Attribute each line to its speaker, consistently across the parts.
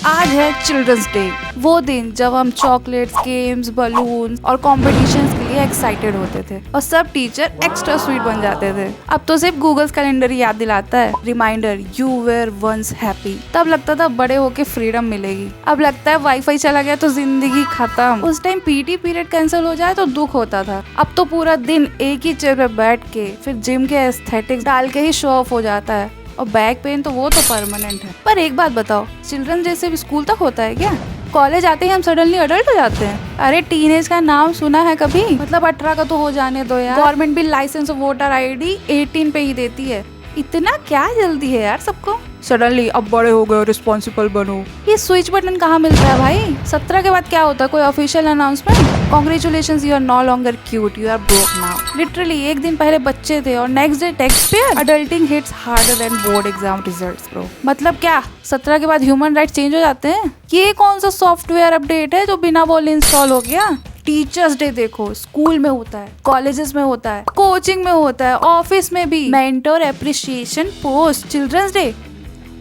Speaker 1: आज है children's day, वो दिन जब हम चॉकलेट्स, गेम्स, बलून और कॉम्पिटिशन्स के लिए एक्साइटेड होते थे और सब टीचर एक्स्ट्रा स्वीट बन जाते थे। अब तो सिर्फ गूगल कैलेंडर ही याद दिलाता है, reminder you were once happy. तब लगता था बड़े होके फ्रीडम मिलेगी, अब लगता है वाईफाई चला गया तो जिंदगी खत्म। उस टाइम पीटी पीरियड कैंसिल हो जाए तो दुख होता था, अब तो पूरा दिन एक ही चेयर पे बैठ के फिर जिम के एस्थेटिक्स डाल के ही शो ऑफ हो जाता है। और बैक पेन तो वो तो परमानेंट है। पर एक बात बताओ, चिल्ड्रन डे सिर्फ स्कूल तक होता है क्या? कॉलेज आते ही हम सडनली अडल्ट हो जाते हैं? अरे टीनेज का नाम सुना है कभी? मतलब 18 का तो हो जाने दो यार। गवर्नमेंट भी लाइसेंस और वोटर आईडी 18 पे ही देती है। इतना क्या जल्दी है यार सबको? सडनली अब बड़े हो गए, रिस्पॉन्सिबल बनो। ये स्विच बटन कहाँ मिलता है भाई? 17 के बाद क्या होता है? कोई official announcement? Congratulations, you are no longer cute, you are broke now. Literally एक दिन पहले बच्चे थे और next day taxpayer. Adulting hits harder than board exam results bro. मतलब क्या 17 के बाद ह्यूमन राइट्स चेंज हो जाते हैं? ये कौन सा सॉफ्टवेयर अपडेट है जो बिना बोले इंस्टॉल हो गया? टीचर्स डे देखो, स्कूल में होता है, कॉलेजेस में होता है, कोचिंग में होता है, ऑफिस में भी। Mentor appreciation post. Children's day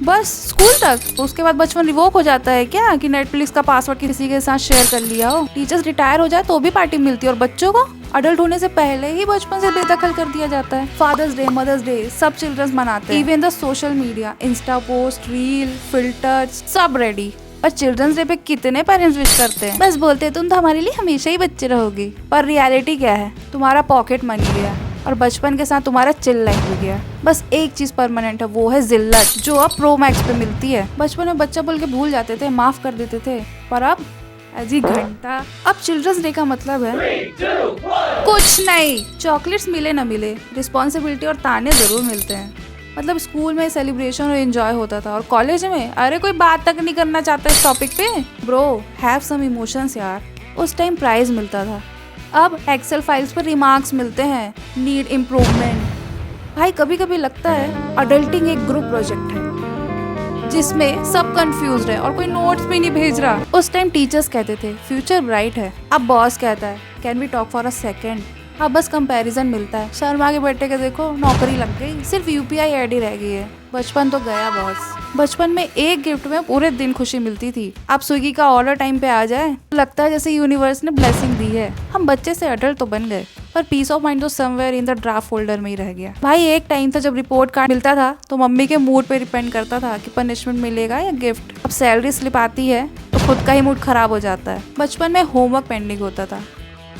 Speaker 1: बस स्कूल तक, उसके बाद बचपन रिवोक हो जाता है क्या कि नेटफ्लिक्स का पासवर्ड किसी के साथ शेयर कर लिया हो? टीचर्स रिटायर हो जाए तो भी पार्टी मिलती है और बच्चों को अडल्ट होने से पहले ही बचपन से बेदखल कर दिया जाता है। फादर्स डे, मदर्स डे सब चिल्ड्रंस मनाते हैं। Even the social media, Insta post, reel, filters सब रेडी। पर चिल्ड्रंस डे पे कितने पेरेंट्स विश करते हैं? बस बोलते हैं तुम तो हमारे लिए हमेशा ही बच्चे रहोगे। पर रियलिटी क्या है? तुम्हारा पॉकेट मनी गया और बचपन के साथ तुम्हारा चिल लाइफ भी गया। बस एक चीज परमानेंट है, वो है जिल्लत, जो अब प्रो मैक्स पे मिलती है। बचपन में बच्चा बोल के भूल जाते थे, माफ कर देते थे, पर अब अजी घंटा। अब चिल्ड्रंस डे का मतलब है
Speaker 2: 3, 2, 1।
Speaker 1: कुछ नहीं, चॉकलेट्स मिले ना मिले, रिस्पॉन्सिबिलिटी और ताने जरूर मिलते हैं। मतलब स्कूल में सेलिब्रेशन और एंजॉय होता था और कॉलेज में अरे कोई बात तक नहीं करना चाहता इस टॉपिक पे। ब्रो हैव सम इमोशंस यार। उस टाइम प्राइज मिलता था, अब एक्सेल फाइल्स पर रिमार्क्स मिलते हैं, नीड इम्प्रूवमेंट। भाई कभी कभी लगता है अडल्टिंग एक ग्रुप प्रोजेक्ट है जिसमें सब कंफ्यूज्ड है और कोई नोट्स भी नहीं भेज रहा। उस टाइम टीचर्स कहते थे फ्यूचर ब्राइट है, अब बॉस कहता है can we talk for a second. अब बस कंपैरिजन मिलता है, शर्मा के बेटे के देखो नौकरी लग गई, सिर्फ यूपीआई आईडी रह गई है। बचपन तो गया बॉस। बचपन में एक गिफ्ट में पूरे दिन खुशी मिलती थी, अब स्विगी का ऑर्डर टाइम पे आ जाए लगता है जैसे यूनिवर्स ने ब्लेसिंग दी है। हम बच्चे से अडल्ट तो बन गए, पर पीस ऑफ माइंड तो somewhere in the draft folder में ही रह गया। भाई एक टाइम था जब रिपोर्ट कार्ड मिलता था तो मम्मी के मूड पे डिपेंड करता था कि पनिशमेंट मिलेगा या गिफ्ट। अब सैलरी स्लिप आती है तो खुद का ही मूड खराब हो जाता है। बचपन में होमवर्क पेंडिंग होता था,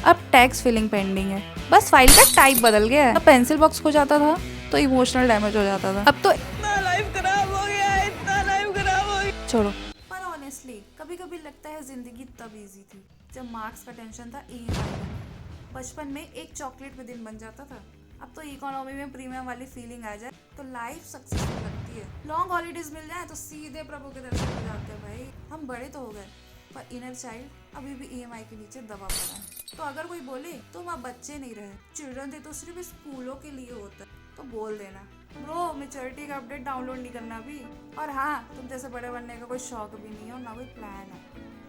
Speaker 1: अब टैक्स फिलिंग पेंडिंग है, बस फाइल का टाइप बदल गया है। अब पेंसिल बॉक्स खो जाता था तो इमोशनल डैमेज हो जाता था, अब तो
Speaker 2: इतना लाइफ खराब हो गया है, इतना लाइफ खराब हो गया।
Speaker 1: छोड़ो। पर ऑनेस्टली कभी कभी लगता है जिंदगी तब इजी थी जब मार्क्स का टेंशन था, ईएमआई का। बचपन में एक चॉकलेट में दिन बन जाता था, अब तो इकोनॉमी में प्रीमियम वाली फीलिंग आ जाए तो लाइफ सक्सेसफुल लगती है। लॉन्ग हॉलीडेज मिल जाए तो सीधे प्रभु के दर्शन हो जाते हैं। भाई हम बड़े तो हो गए पर इनर चाइल्ड अभी भी ईएमआई के नीचे दबा पड़ा है। तो अगर कोई बोले तुम अब बच्चे नहीं रहे, चिल्ड्रन डे तो सिर्फ स्कूलों के लिए होता है, तो बोल देना ब्रो मैच्योरिटी का अपडेट डाउनलोड नहीं करना अभी। और हाँ, तुम जैसे बड़े बनने का कोई शौक भी नहीं है और ना कोई प्लान है।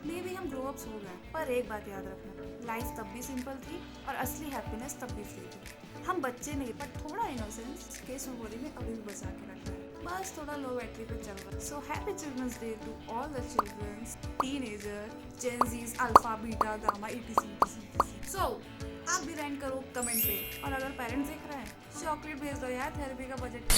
Speaker 1: मे भी हम ग्रो अप्स हो गए, पर एक बात याद रखना, लाइफ तब भी सिंपल थी और असली हैप्पीनेस तब भी फ्री थी। हम बच्चे नहीं पर थोड़ा इनोसेंस केस मेमोरी में अभी भी बचा के रखना है, बस थोड़ा लो बैटरी पे चल रहा है। So happy children's day to all the children's, teenager, Gen Zs, alpha, beta, gamma, etc। So आप भी रेंट करो कमेंट पे, और अगर पेरेंट्स देख रहे हैं चॉकलेट भेज दो यार, थेरेपी का बजट